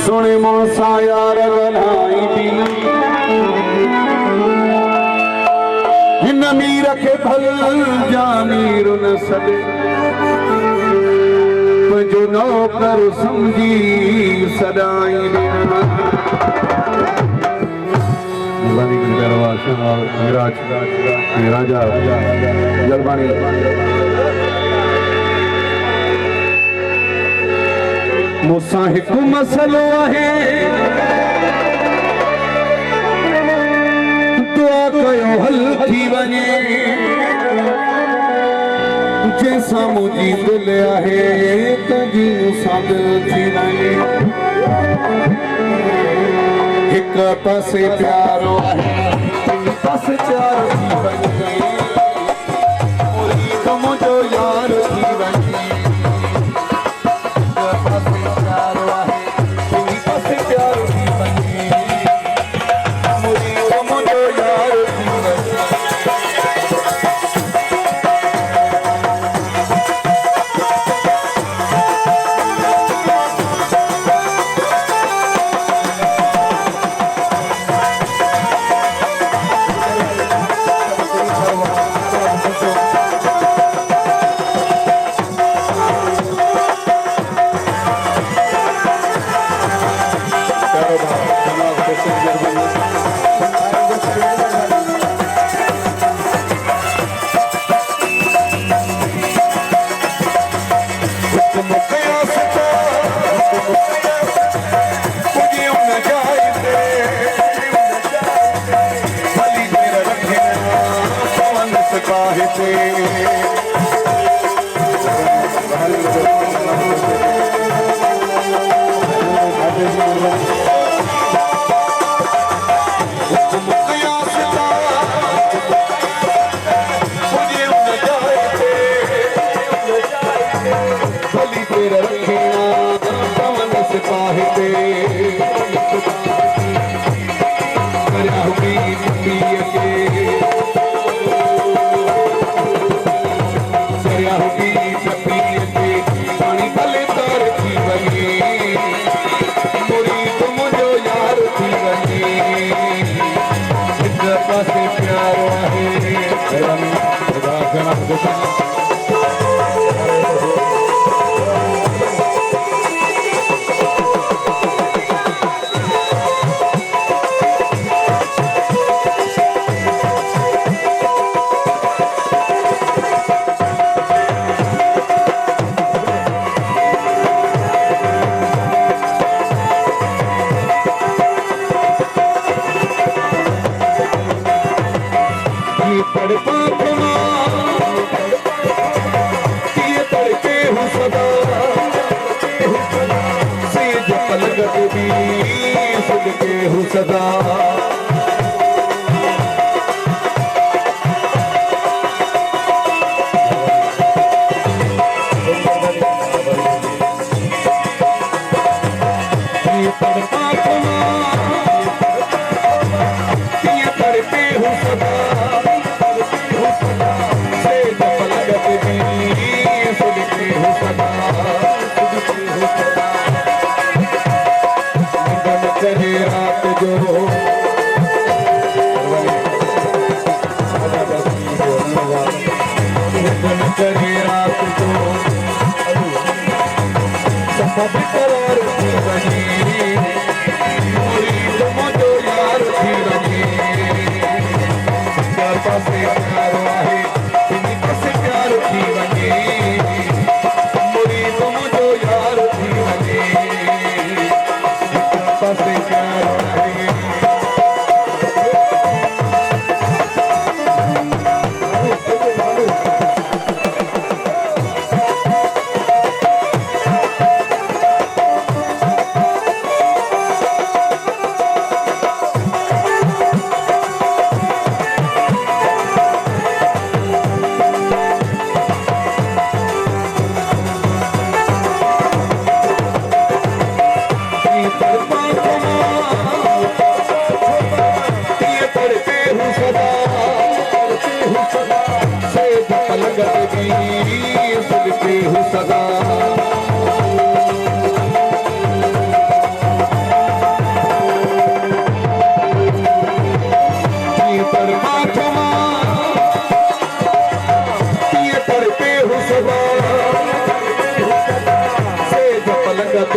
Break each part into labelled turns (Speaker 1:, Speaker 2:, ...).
Speaker 1: सुने मोसा यार बनाई दी हिन मीर के भल जानी रुन सदे जो नौकर समझी सदाई देना राजा जलबानी मूंसां हिकु मसलो आहे दुआ कयो हल थी वञे जैसा मुझी दिल आहे तुझी मूंसां दिल थी वञे एक पासे प्यारो आहे ॿिए पासे प्यार थी वञे मुरीद मुंहिंजो यार थी वञे एक पासे प्यारो आहे ॿिए पासे प्यार थी वञे मुरीद मुंहिंजो यार थी वञे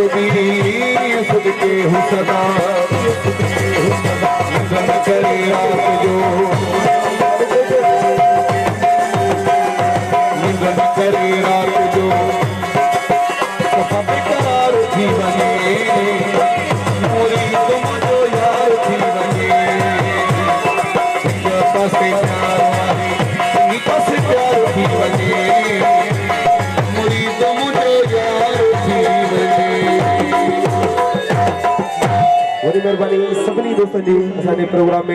Speaker 1: तुझी सदके हूँ सदा गम करे रात जो गम करे रात जो सफा बेकरार थी वञे मोरी तुम जो यार थी वञे हिक पासे प्यार आहे हिक पासे प्यार थी वञे मोरी तुम जो यार थी वञे।
Speaker 2: वॾी महिरबानी सभिनी दोस्तनि जी असांजे प्रोग्राम में